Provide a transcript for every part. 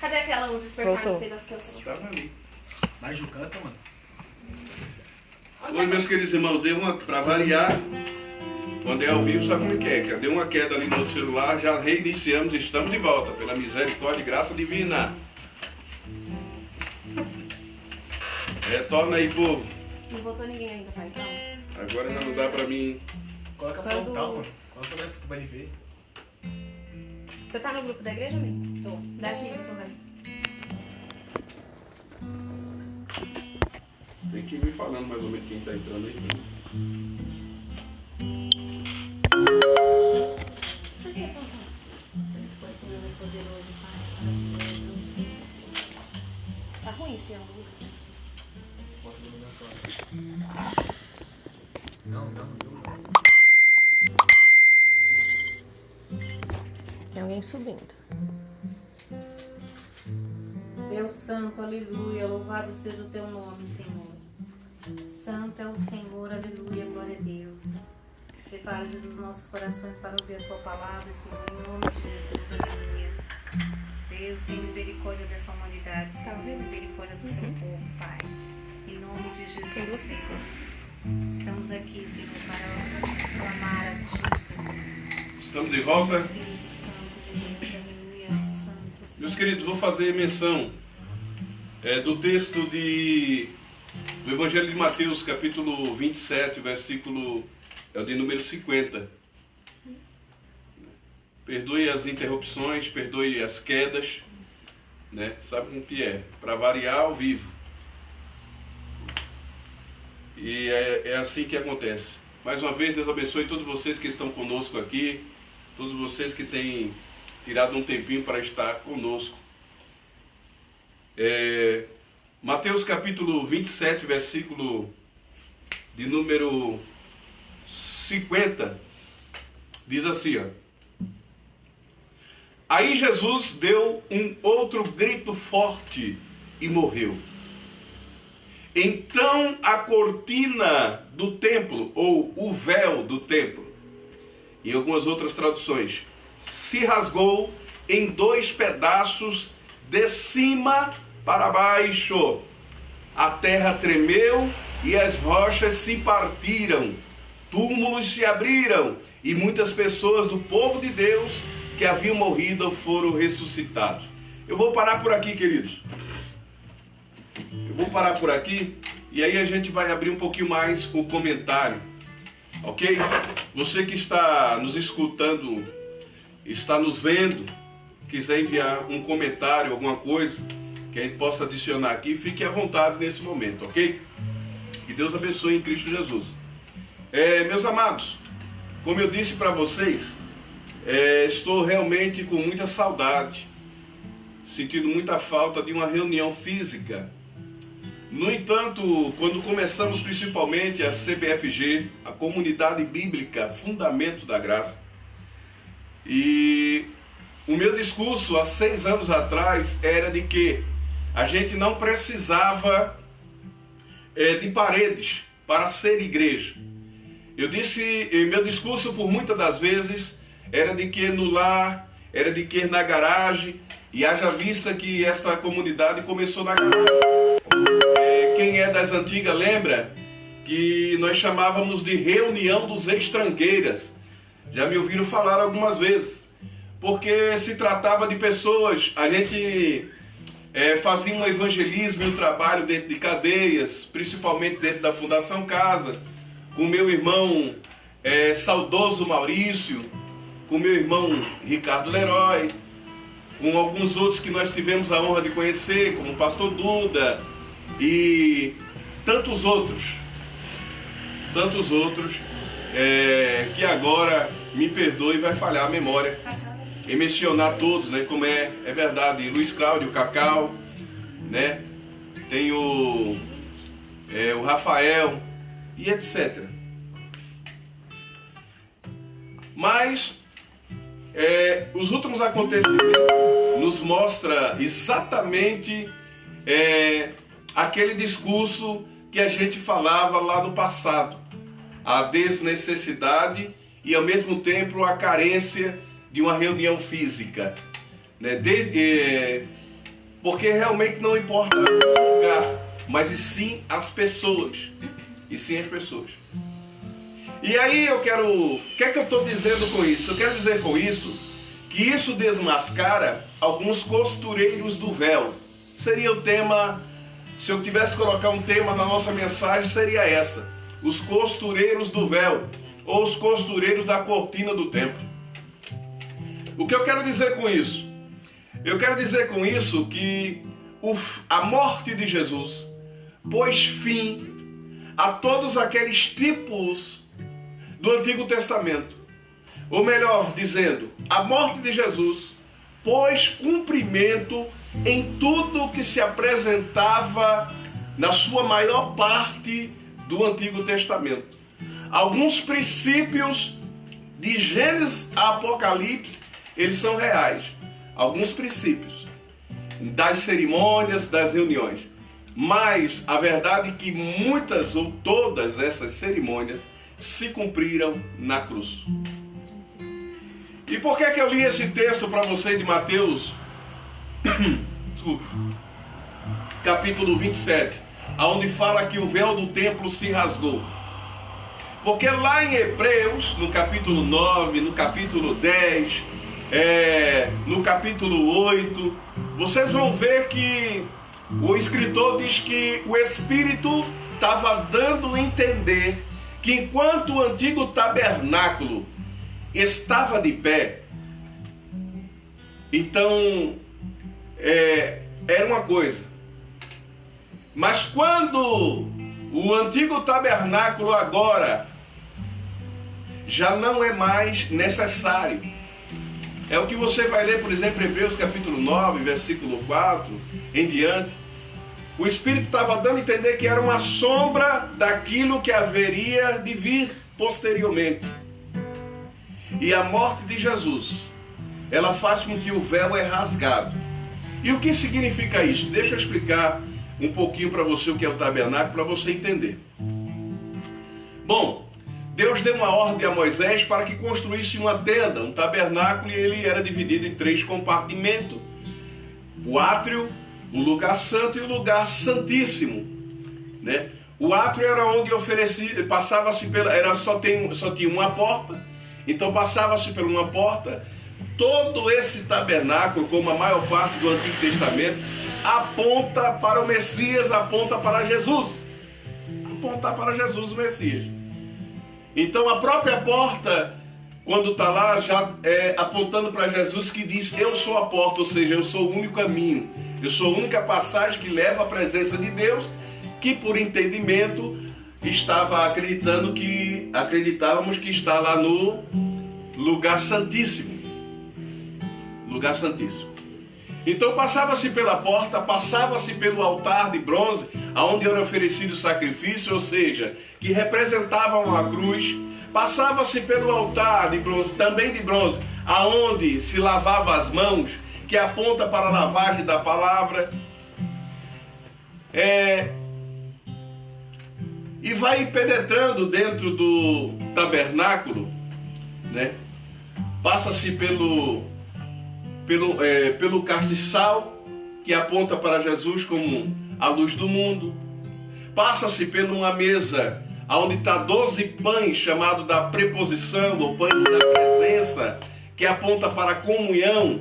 Cadê aquela outra despertar? Voltou. Não sei das que eu sou. Tava ali. Vai Jucanta, mano. Oi, meus queridos irmãos, deu uma, pra variar, quando é ao vivo, sabe como é que é? Deu uma queda ali no outro celular, já reiniciamos, estamos de volta, pela misericórdia e graça divina. Retorna aí, povo. Não botou ninguém ainda, pai, então. Agora ainda não dá pra mim. Coloca Quando- frontal, mano. Coloca o que tu vai ver. Você tá no grupo da igreja, mãe? Tô. Daqui, você vai. Tem que ir me falando mais ou menos quem tá entrando aí. Por que são tão? Eles foram Senhor é poderoso, Pai. Maravilhoso. Tá ruim esse ângulo. Bota a iluminação. Não. Tem alguém subindo. Deus Santo, aleluia, louvado seja o teu nome, Senhor. Santo é o Senhor, aleluia, glória a Deus. Prepara, Jesus, nossos corações para ouvir a tua palavra, Senhor, em nome de Jesus, aleluia. Deus, tem misericórdia dessa humanidade, Senhor, tem misericórdia do seu povo, Pai. Em nome de Jesus, Senhor. Estamos aqui, Senhor, para clamar a ti, Senhor. Estamos de volta. Espírito Santo de Deus, aleluia, Santo. Meus queridos, vou fazer menção do texto do Evangelho de Mateus, capítulo 27, versículo de número 50. Perdoe as interrupções, perdoe as quedas, né? Sabe como que é? Para variar ao vivo. E é assim que acontece. Mais uma vez, Deus abençoe todos vocês que estão conosco aqui, todos vocês que têm tirado um tempinho para estar conosco. Mateus capítulo 27, versículo de número 50, diz assim, ó. Aí Jesus deu um outro grito forte e morreu. Então a cortina do templo, ou o véu do templo, em algumas outras traduções, se rasgou em 2 pedaços de cima para baixo. A terra tremeu e as rochas se partiram. Túmulos se abriram e muitas pessoas do povo de Deus que haviam morrido foram ressuscitados. Eu vou parar por aqui, queridos. Eu vou parar por aqui e aí a gente vai abrir um pouquinho mais o comentário. Ok? Você que está nos escutando, está nos vendo, quiser enviar um comentário, alguma coisa que a gente possa adicionar aqui, fique à vontade nesse momento, ok? Que Deus abençoe em Cristo Jesus. Meus amados, como eu disse para vocês, estou realmente com muita saudade, sentindo muita falta de uma reunião física. No entanto, quando começamos principalmente a CBFG, a Comunidade Bíblica Fundamento da Graça, e o meu discurso há 6 anos atrás era de que a gente não precisava de paredes para ser igreja. Eu disse, meu discurso por muitas das vezes era de que no lar, era de que na garagem, e haja vista que esta comunidade começou na garagem. Quem é das antigas lembra que nós chamávamos de reunião dos extrangueiras. Já me ouviram falar algumas vezes. Porque se tratava de pessoas, a gente fazia um evangelismo e um trabalho dentro de cadeias, principalmente dentro da Fundação Casa, com meu irmão saudoso Maurício, com meu irmão Ricardo Leroy, com alguns outros que nós tivemos a honra de conhecer, como o pastor Duda e tantos outros, que agora, me perdoe, vai falhar a memória em mencionar todos, né, como é verdade, Luiz Cláudio, Cacau, né, tem o Rafael e etc. Mas os últimos acontecimentos nos mostra exatamente aquele discurso que a gente falava lá no passado, a desnecessidade e ao mesmo tempo a carência de uma reunião física, né? porque realmente não importa o lugar, mas e sim as pessoas. E sim as pessoas. E aí o que é que eu estou dizendo com isso? Eu quero dizer com isso que isso desmascara alguns costureiros do véu. Seria o tema, se eu tivesse que colocar um tema na nossa mensagem, seria essa: os costureiros do véu, ou os costureiros da cortina do templo. O que eu quero dizer com isso? Eu quero dizer com isso que a morte de Jesus pôs fim a todos aqueles tipos do Antigo Testamento. Ou melhor dizendo, a morte de Jesus pôs cumprimento em tudo que se apresentava na sua maior parte do Antigo Testamento. Alguns princípios de Gênesis a Apocalipse, eles são reais. Alguns princípios das cerimônias, das reuniões. Mas a verdade é que muitas ou todas essas cerimônias se cumpriram na cruz. E por que eu li esse texto para você de Mateus, capítulo 27, onde fala que o véu do templo se rasgou? Porque lá em Hebreus, no capítulo 9, no capítulo 10, no capítulo 8, vocês vão ver que o escritor diz que o Espírito estava dando a entender que enquanto o antigo tabernáculo estava de pé, então era uma coisa. Mas quando o antigo tabernáculo agora já não é mais necessário, é o que você vai ler, por exemplo, em Hebreus capítulo 9, versículo 4, em diante. O Espírito estava dando a entender que era uma sombra daquilo que haveria de vir posteriormente. E a morte de Jesus, ela faz com que o véu é rasgado. E o que significa isso? Deixa eu explicar um pouquinho para você o que é o tabernáculo, para você entender. Bom, Deus deu uma ordem a Moisés para que construísse uma tenda, um tabernáculo, e ele era dividido em 3 compartimentos: o átrio, o lugar santo e o lugar santíssimo, né? O átrio era onde passava-se pela, só tinha uma porta, então passava-se por uma porta. Todo esse tabernáculo, como a maior parte do Antigo Testamento, aponta para o Messias, aponta para Jesus. Apontar para Jesus, o Messias. Então a própria porta, quando está lá, já apontando para Jesus, que diz: eu sou a porta, ou seja, eu sou o único caminho, eu sou a única passagem que leva à presença de Deus, que por entendimento acreditávamos que está lá no lugar santíssimo. Lugar santíssimo. Então passava-se pela porta, passava-se pelo altar de bronze, aonde era oferecido o sacrifício, ou seja, que representavam a cruz. Passava-se pelo altar de bronze, também de bronze, aonde se lavava as mãos, que aponta para a lavagem da palavra. E vai penetrando dentro do tabernáculo, né? Passa-se pelo castiçal, que aponta para Jesus como a luz do mundo. Passa-se por uma mesa onde está 12 pães, chamado da preposição, ou pães da presença, que aponta para a comunhão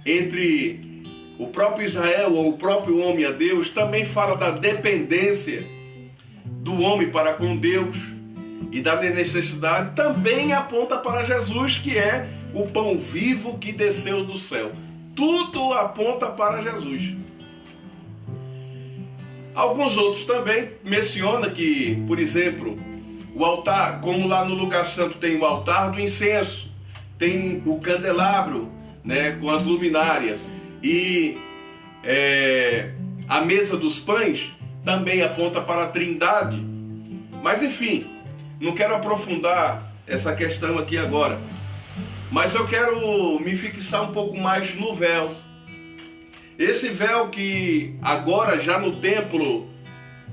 entre o próprio Israel ou o próprio homem a Deus. Também fala da dependência do homem para com Deus e da necessidade. Também aponta para Jesus, que é o pão vivo que desceu do céu. Tudo aponta para Jesus. Alguns outros também mencionam que, por exemplo, o altar, como lá no lugar santo tem o altar do incenso, tem o candelabro, né, com as luminárias, e a mesa dos pães também aponta para a Trindade. Mas enfim, não quero aprofundar essa questão aqui agora. Mas eu quero me fixar um pouco mais no véu. Esse véu que agora já no templo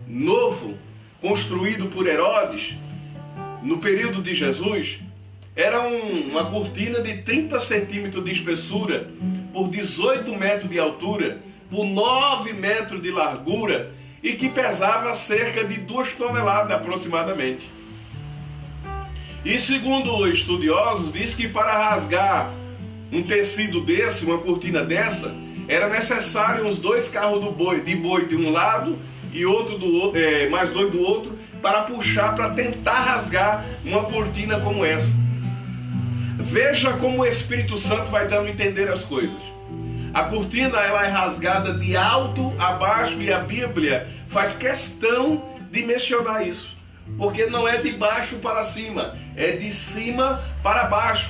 novo, construído por Herodes, no período de Jesus, era uma cortina de 30 centímetros de espessura por 18 metros de altura, por 9 metros de largura e que pesava cerca de 2 toneladas aproximadamente. E segundo estudiosos, diz que para rasgar um tecido desse, uma cortina dessa, era necessário uns 2 carros de boi de um lado e outro mais 2 do outro, para puxar, para tentar rasgar uma cortina como essa. Veja como o Espírito Santo vai dando a entender as coisas. A cortina ela é rasgada de alto a baixo e a Bíblia faz questão de mencionar isso. Porque não é de baixo para cima, é de cima para baixo.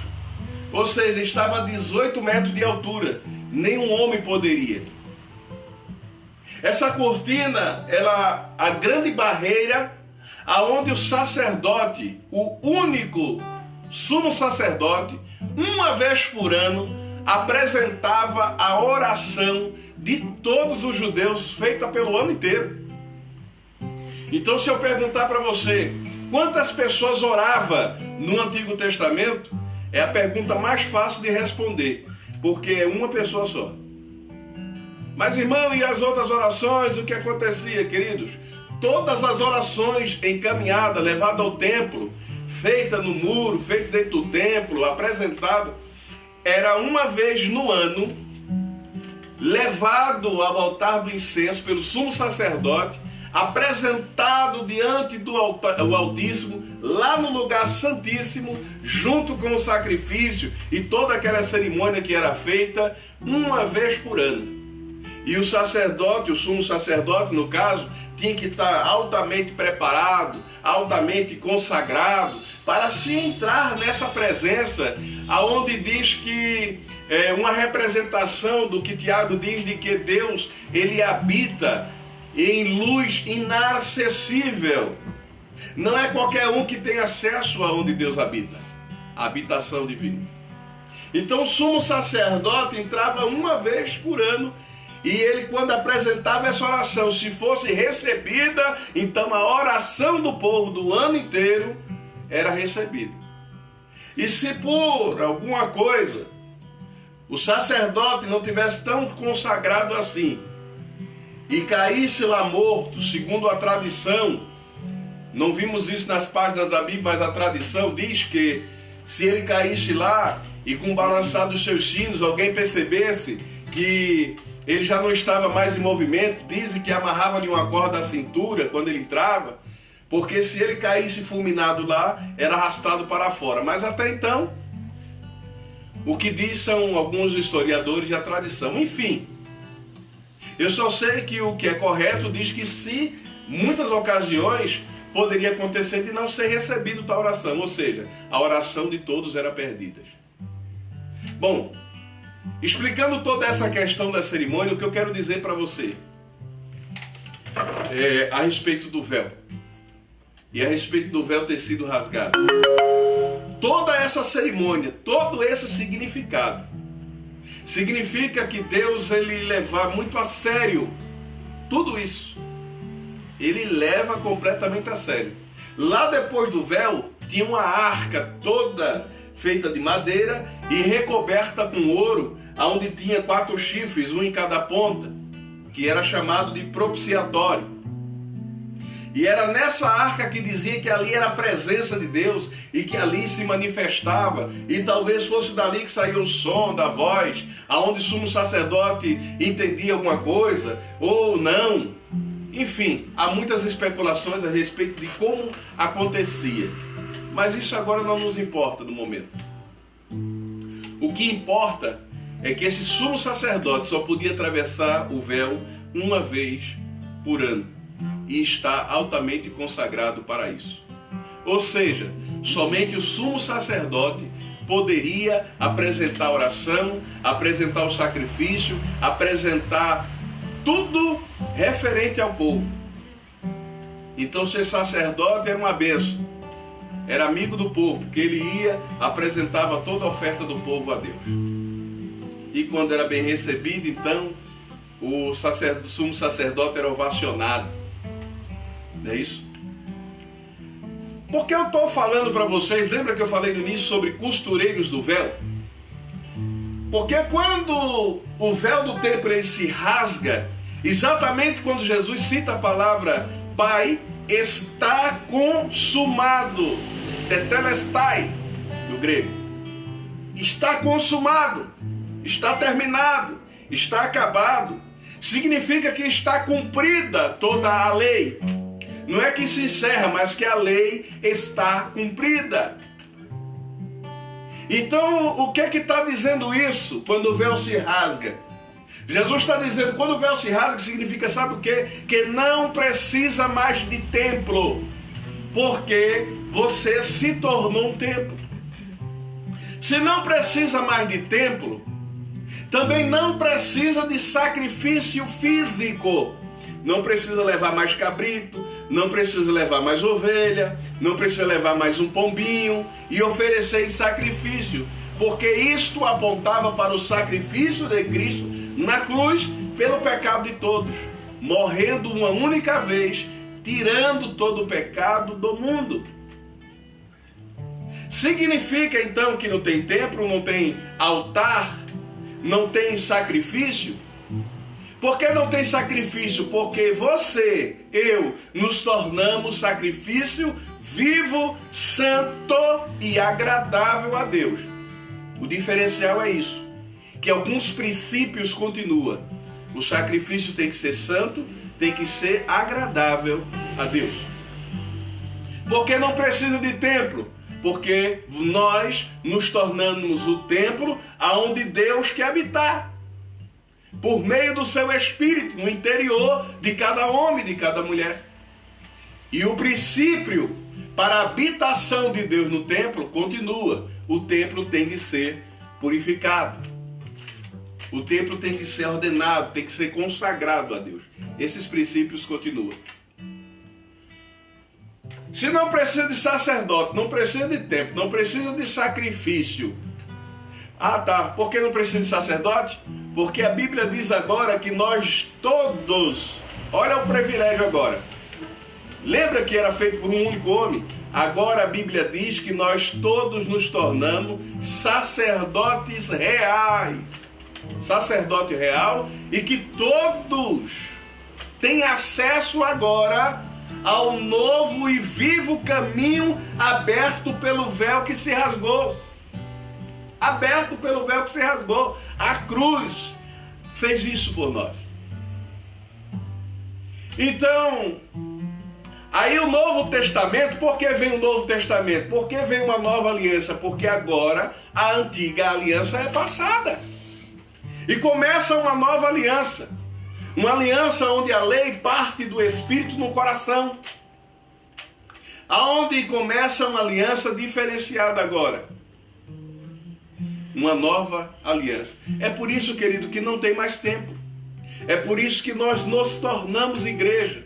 Ou seja, estava a 18 metros de altura. Nenhum homem poderia. Essa cortina, ela, a grande barreira, aonde o sacerdote, o único sumo sacerdote, uma vez por ano, apresentava a oração de todos os judeus, feita pelo ano inteiro. Então, se eu perguntar para você, quantas pessoas orava no Antigo Testamento, é a pergunta mais fácil de responder, porque é uma pessoa só. Mas, irmão, e as outras orações, o que acontecia, queridos? Todas as orações encaminhadas, levadas ao templo, feita no muro, feita dentro do templo, apresentado, era uma vez no ano, levado ao altar do incenso pelo sumo sacerdote, apresentado diante do Altíssimo, lá no lugar santíssimo, junto com o sacrifício e toda aquela cerimônia que era feita, uma vez por ano. E o sacerdote, o sumo sacerdote, no caso, tinha que estar altamente preparado, altamente consagrado, para se entrar nessa presença, aonde diz que é uma representação do que Tiago diz, de que Deus, ele habita em luz inacessível. Não é qualquer um que tem acesso aonde Deus habita, a habitação divina. Então o sumo sacerdote entrava uma vez por ano, e ele, quando apresentava essa oração, se fosse recebida, então a oração do povo do ano inteiro era recebida. E se por alguma coisa o sacerdote não tivesse tão consagrado assim, e caísse lá morto, segundo a tradição, não vimos isso nas páginas da Bíblia, mas a tradição diz que se ele caísse lá e com o balançar dos seus sinos alguém percebesse que ele já não estava mais em movimento, dizem que amarrava-lhe uma corda à cintura quando ele entrava, porque se ele caísse fulminado lá, era arrastado para fora. Mas até então, o que diz são alguns historiadores da tradição. Enfim, eu só sei que o que é correto diz que se, muitas ocasiões, poderia acontecer de não ser recebido tal oração, ou seja, a oração de todos era perdida. Bom, explicando toda essa questão da cerimônia, o que eu quero dizer para você a respeito do véu, e a respeito do véu ter sido rasgado. Toda essa cerimônia, todo esse significado, significa que Deus, ele leva muito a sério tudo isso. Ele leva completamente a sério. Lá depois do véu, tinha uma arca toda feita de madeira e recoberta com ouro, onde tinha 4 chifres, um em cada ponta, que era chamado de propiciatório. E era nessa arca que dizia que ali era a presença de Deus e que ali se manifestava, e talvez fosse dali que saía o som da voz, aonde o sumo sacerdote entendia alguma coisa ou não. Enfim, há muitas especulações a respeito de como acontecia, mas isso agora não nos importa no momento. O que importa é que esse sumo sacerdote só podia atravessar o véu uma vez por ano, e está altamente consagrado para isso. Ou seja, somente o sumo sacerdote poderia apresentar a oração, apresentar o sacrifício, apresentar tudo referente ao povo. Então ser sacerdote era uma bênção, era amigo do povo, porque ele ia, apresentava toda a oferta do povo a Deus. E quando era bem recebido, então o sumo sacerdote era ovacionado. Não é isso? Porque eu estou falando para vocês, lembra que eu falei no início sobre costureiros do véu? Porque quando o véu do templo ele se rasga, exatamente quando Jesus cita a palavra Pai, está consumado. Tetelestai, do grego. Está consumado, está terminado, está acabado. Significa que está cumprida toda a lei. Não é que se encerra, mas que a lei está cumprida. Então, o que é que está dizendo isso quando o véu se rasga? Jesus está dizendo, quando o véu se rasga, significa, sabe o quê? Que não precisa mais de templo, porque você se tornou um templo. Se não precisa mais de templo, também não precisa de sacrifício físico. Não precisa levar mais cabrito, não precisa levar mais ovelha, não precisa levar mais um pombinho e oferecer em sacrifício, porque isto apontava para o sacrifício de Cristo na cruz pelo pecado de todos, morrendo uma única vez, tirando todo o pecado do mundo. Significa então que não tem templo, não tem altar, não tem sacrifício? Por que não tem sacrifício? Porque você, eu, nos tornamos sacrifício vivo, santo e agradável a Deus. O diferencial é isso, que alguns princípios continuam. O sacrifício tem que ser santo, tem que ser agradável a Deus. Porque não precisa de templo? Porque nós nos tornamos o templo aonde Deus quer habitar. Por meio do seu Espírito, no interior de cada homem, de cada mulher. E o princípio para a habitação de Deus no templo continua. O templo tem que ser purificado. O templo tem que ser ordenado, tem que ser consagrado a Deus. Esses princípios continuam. Se não precisa de sacerdote, não precisa de templo, não precisa de sacrifício. Ah, tá. Por que não precisa de sacerdote? Porque a Bíblia diz agora que nós todos, olha o privilégio agora. Lembra que era feito por um único homem? Agora a Bíblia diz que nós todos nos tornamos sacerdotes reais. Sacerdote real, e que todos têm acesso agora ao novo e vivo caminho aberto pelo véu que se rasgou. Aberto pelo véu que se rasgou. A cruz fez isso por nós. Então, aí o Novo Testamento, por que vem o Novo Testamento? Por que vem uma nova aliança? Porque agora a antiga aliança é passada. E começa uma nova aliança. Uma aliança onde a lei parte do Espírito no coração. Aonde começa uma aliança diferenciada agora. Uma nova aliança. É por isso, querido, que não tem mais tempo. É por isso que nós nos tornamos igreja.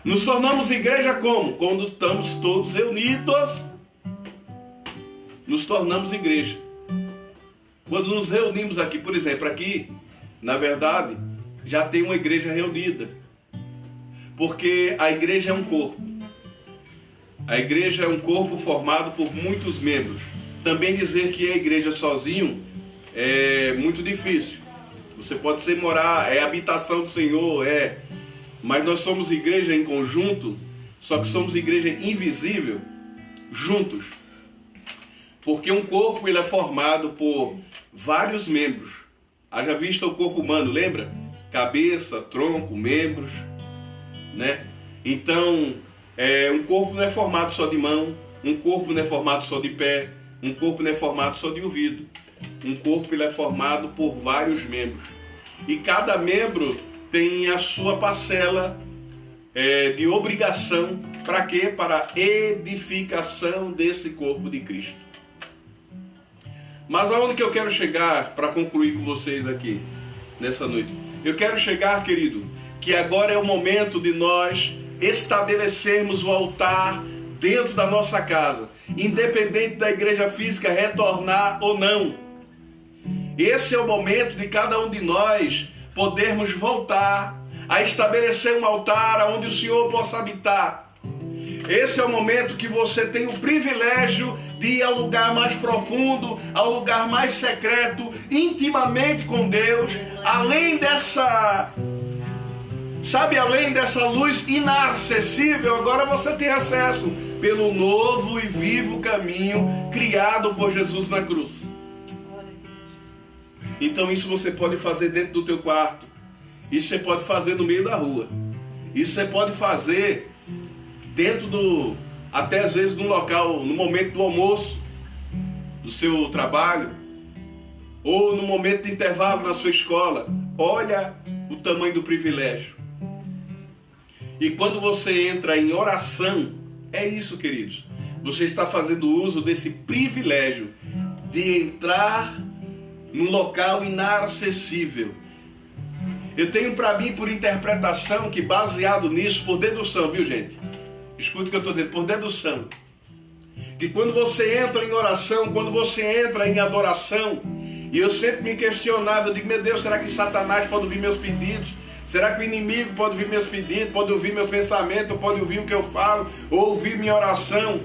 Nos tornamos igreja como? Quando estamos todos reunidos. Nos tornamos igreja. Quando nos reunimos aqui, por exemplo, aqui, na verdade, já tem uma igreja reunida. Porque a igreja é um corpo. A igreja é um corpo formado por muitos membros. Também dizer que a igreja sozinho é muito difícil. Você pode ser morar, é habitação do Senhor, mas nós somos igreja em conjunto, só que somos igreja invisível, juntos. Porque um corpo ele é formado por vários membros. Haja vista o corpo humano, lembra? Cabeça, tronco, membros, né? Então, um corpo não é formado só de mão, um corpo não é formado só de pé, um corpo não é formado só de ouvido. Um corpo ele é formado por vários membros. E cada membro tem a sua parcela de obrigação. Para quê? Para a edificação desse corpo de Cristo. Mas aonde que eu quero chegar para concluir com vocês aqui, nessa noite? Eu quero chegar, querido, que agora é o momento de nós estabelecermos o altar dentro da nossa casa, independente da igreja física retornar ou não. Esse é o momento de cada um de nós podermos voltar a estabelecer um altar onde o Senhor possa habitar. Esse é o momento que você tem o privilégio de ir ao lugar mais profundo, ao lugar mais secreto, intimamente com Deus, além dessa, sabe, além dessa luz inacessível. Agora você tem acesso pelo novo e vivo caminho criado por Jesus na cruz. Então isso você pode fazer dentro do teu quarto, isso você pode fazer no meio da rua, isso você pode fazer dentro do, até às vezes no local, no momento do almoço, do seu trabalho, ou no momento de intervalo na sua escola. Olha o tamanho do privilégio. E quando você entra em oração, é isso, queridos, você está fazendo uso desse privilégio de entrar num local inacessível. Eu tenho para mim, por interpretação, que baseado nisso, por dedução, viu gente? Escuta o que eu estou dizendo, por dedução. Que quando você entra em oração, quando você entra em adoração, e eu sempre me questionava, eu digo, meu Deus, será que Satanás pode ouvir meus pedidos? Será que o inimigo pode ouvir meus pedidos, pode ouvir meus pensamentos, pode ouvir o que eu falo, ou ouvir minha oração?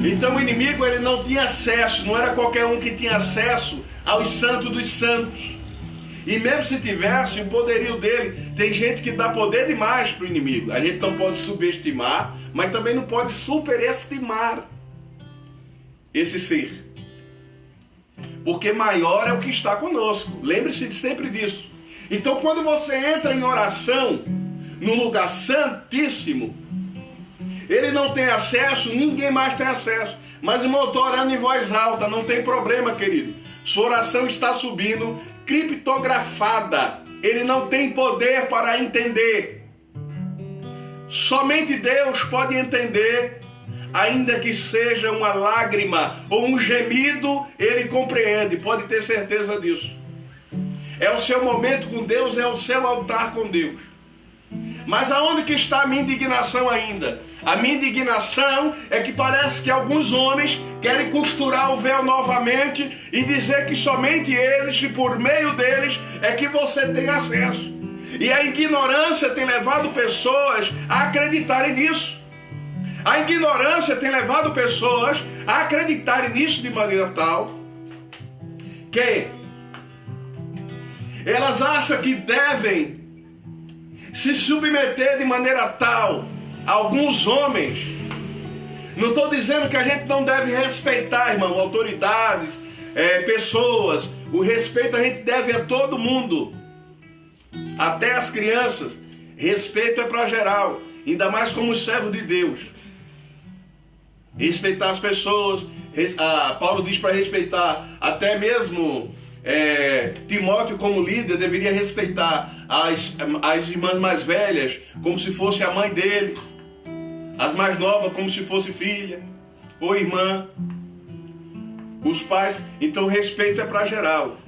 Então o inimigo, ele não tinha acesso, não era qualquer um que tinha acesso aos santos dos santos. E mesmo se tivesse, o poderio dele, tem gente que dá poder demais para o inimigo. A gente não pode subestimar, mas também não pode superestimar esse ser. Porque maior é o que está conosco. Lembre-se sempre disso. Então quando você entra em oração, no lugar santíssimo, ele não tem acesso, ninguém mais tem acesso. Mas irmão, eu estou orando em voz alta, não tem problema, querido. Sua oração está subindo, criptografada. Ele não tem poder para entender. Somente Deus pode entender, ainda que seja uma lágrima ou um gemido, Ele compreende, pode ter certeza disso. É o seu momento com Deus, é o seu altar com Deus. Mas aonde que está a minha indignação ainda? A minha indignação é que parece que alguns homens querem costurar o véu novamente e dizer que somente eles e por meio deles é que você tem acesso. E a ignorância tem levado pessoas a acreditarem nisso. A ignorância tem levado pessoas a acreditarem nisso de maneira tal que elas acham que devem se submeter de maneira tal a alguns homens. Não estou dizendo que a gente não deve respeitar, irmão, autoridades, pessoas. O respeito a gente deve a todo mundo, até as crianças. Respeito é para geral, ainda mais como servo de Deus. Respeitar as pessoas. Paulo diz para respeitar até mesmo Timóteo, como líder, deveria respeitar as irmãs mais velhas como se fosse a mãe dele, as mais novas como se fosse filha ou irmã, os pais. Então respeito é para geral.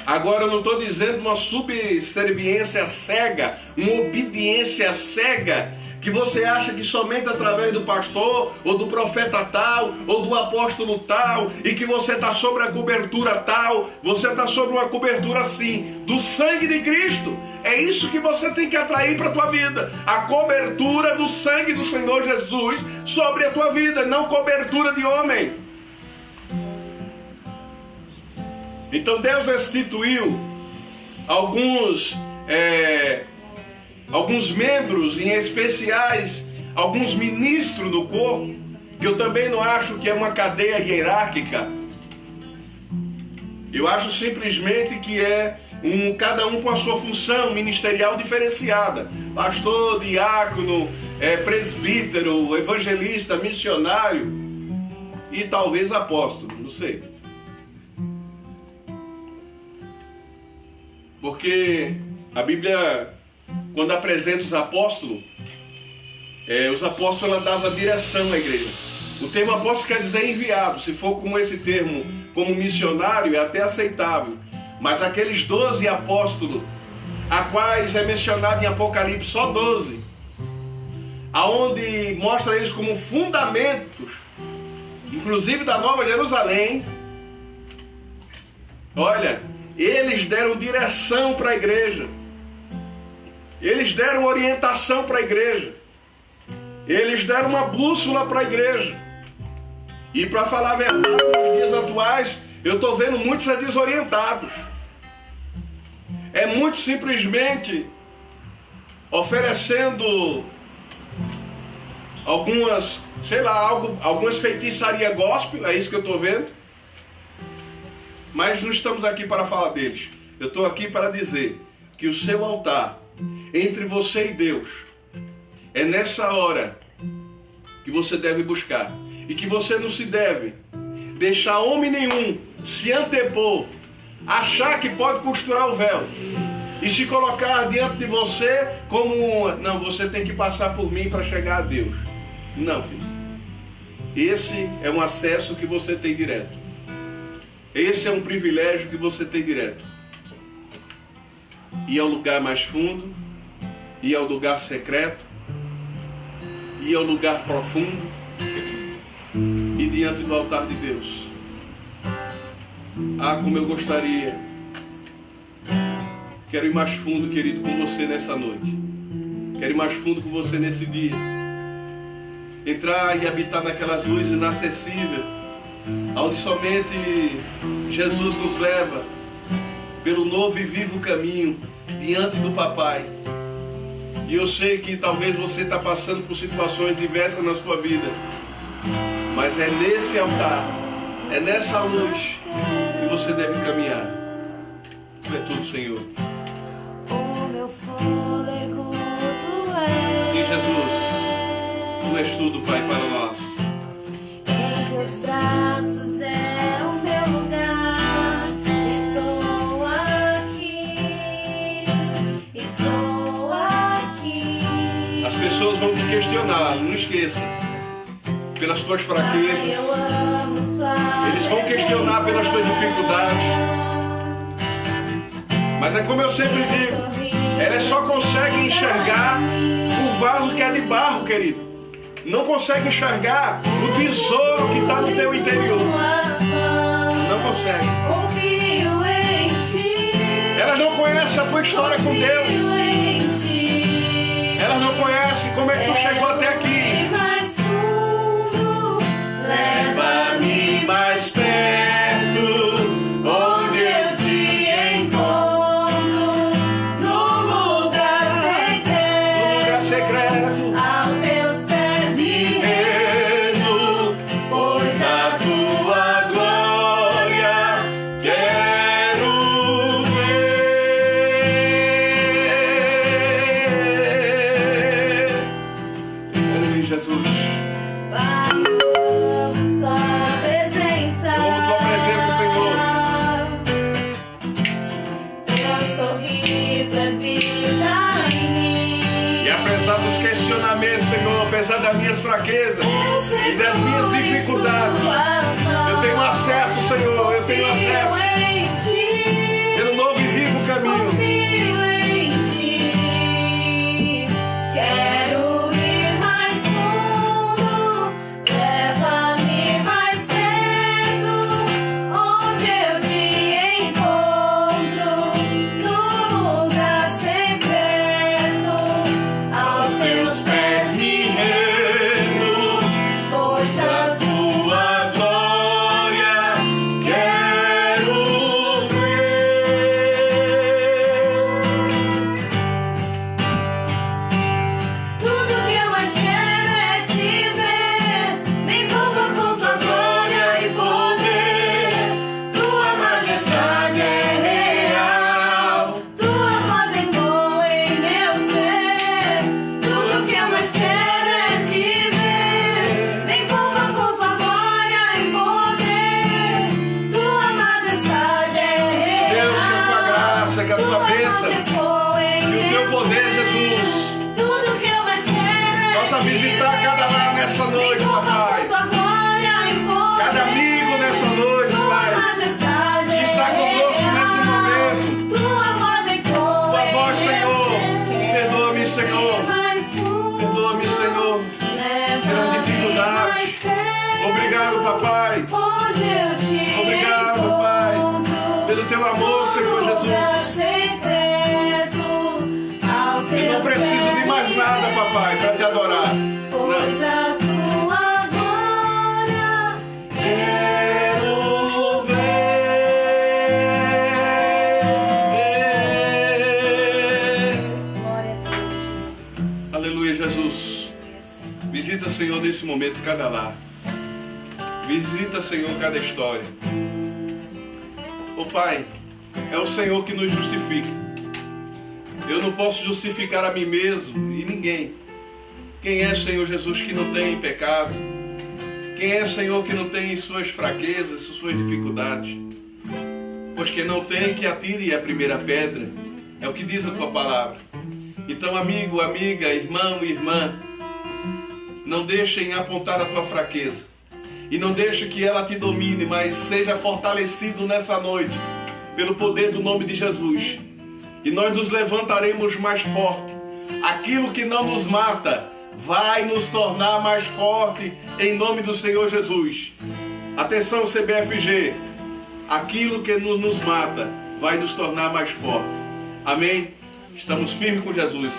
Agora eu não estou dizendo uma subserviência cega, uma obediência cega, que você acha que somente através do pastor, ou do profeta tal, ou do apóstolo tal, e que você está sobre a cobertura tal, você está sobre uma cobertura assim, do sangue de Cristo. É isso que você tem que atrair para a tua vida, a cobertura do sangue do Senhor Jesus sobre a tua vida, não cobertura de homem. Então Deus instituiu alguns membros em especiais, alguns ministros do corpo, que eu também não acho que é uma cadeia hierárquica. Eu acho simplesmente que é cada um com a sua função ministerial diferenciada. Pastor, diácono, presbítero, evangelista, missionário e talvez apóstolo, não sei. Porque a Bíblia, quando apresenta os apóstolos ela dava direção à igreja. O termo apóstolo quer dizer enviado. Se for com esse termo como missionário, é até aceitável. Mas aqueles 12 apóstolos, a quais é mencionado em Apocalipse só 12, aonde mostra eles como fundamentos, inclusive da Nova Jerusalém. Olha, eles deram direção para a igreja. Eles deram orientação para a igreja. Eles deram uma bússola para a igreja. E para falar a verdade, nos dias atuais, eu estou vendo muitos desorientados. É muito simplesmente oferecendo algumas, sei lá, algumas feitiçarias gospel, é isso que eu estou vendo. Mas não estamos aqui para falar deles. Eu estou aqui para dizer que o seu altar, entre você e Deus, é nessa hora que você deve buscar. E que você não se deve deixar homem nenhum se antepor, achar que pode costurar o véu e se colocar diante de você como, não, você tem que passar por mim para chegar a Deus. Não, filho. Esse é um acesso que você tem direto. Esse é um privilégio que você tem direto. Ir ao lugar mais fundo, ir ao lugar secreto, ir ao lugar profundo e diante do altar de Deus. Ah, como eu gostaria. Quero ir mais fundo, querido, com você nessa noite. Quero ir mais fundo com você nesse dia. Entrar e habitar naquelas luzes inacessíveis, onde somente Jesus nos leva pelo novo e vivo caminho diante do Papai. E eu sei que talvez você está passando por situações diversas na sua vida, mas é nesse altar, é nessa luz que você deve caminhar. Tu é tudo, Senhor. O meu fôlego tu és. Sim, Jesus, tu és tudo, Pai, para nós. Em teus braços é o meu lugar. Estou aqui. As pessoas vão te questionar, não esqueça, pelas tuas fraquezas. Eu amo sua Eles vão questionar pelas tuas dificuldades. Mas é como eu sempre digo, elas só conseguem enxergar o vaso que é de barro, querido. Não conseguem enxergar o tesouro que está no teu interior. Não conseguem. Confio em ti. Elas não conhecem a tua história com Deus. Confio em ti. Elas não conhecem como é que tu chegou até aqui. Mais fundo, leva-me mais perto, onde eu te encontro, no lugar secreto, aos teus pés me rendo, pois a tua glória quero ver. Jesus, Pai, eu amo sua presença. eu amo tua presença, Senhor. Teu sorriso é vida em mim. E apesar dos questionamentos, Senhor, apesar das minhas fraquezas e das minhas dificuldades, eu tenho acesso, Senhor, eu tenho acesso pelo novo e vivo caminho. Confio em ti. Quero ir mais fundo, leva-me mais perto, onde eu te encontro, no lugar secreto, aos teus pés me rendo, pois a tua glória quero ver. tudo que eu mais quero é te ver. Me envolva com sua glória e poder. Sua majestade é real. Tua voz entoa em meu ser. Tudo que eu mais quero é te ver. Me envolva com tua glória e poder. Tua majestade é real. Deus, que a tua graça, que a tua bênção e o teu poder, Jesus, tudo que eu mais quero é possa visitar cada lar nessa noite, papai. Cada amigo nessa noite, Pai, que está conosco nesse momento. Tua voz, Senhor, perdoa-me, Senhor, perdoa-me, Senhor, pelas dificuldades. Obrigado, papai, obrigado, Pai, pelo teu amor, Senhor Jesus. Eu não preciso de mais nada, papai, para te adorar. Não. Senhor, nesse momento, cada lar. Visita, Senhor, cada história. Ô Pai, é o Senhor que nos justifica. Eu não posso justificar a mim mesmo e ninguém. Quem é, Senhor Jesus, que não tem pecado? Quem é, Senhor, que não tem suas fraquezas, suas dificuldades? Pois quem não tem, que atire a primeira pedra. É o que diz a tua palavra. Então, amigo, amiga, irmão e irmã, não deixem apontar a tua fraqueza. E não deixe que ela te domine, mas seja fortalecido nessa noite pelo poder do nome de Jesus. E nós nos levantaremos mais forte. Aquilo que não nos mata vai nos tornar mais forte em nome do Senhor Jesus. Atenção, CBFG. Aquilo que nos mata vai nos tornar mais forte. Amém? Estamos firmes com Jesus.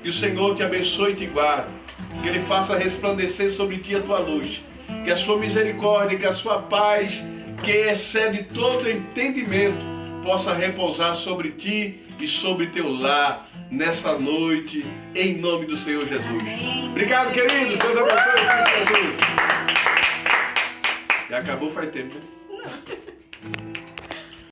Que o Senhor te abençoe e te guarde. Que Ele faça resplandecer sobre ti a tua luz. Que a sua misericórdia, que a sua paz, que excede todo entendimento, possa repousar sobre ti e sobre teu lar nessa noite, em nome do Senhor Jesus. Amém. Obrigado, queridos. Deus abençoe. Jesus. Já acabou faz tempo, né? Não.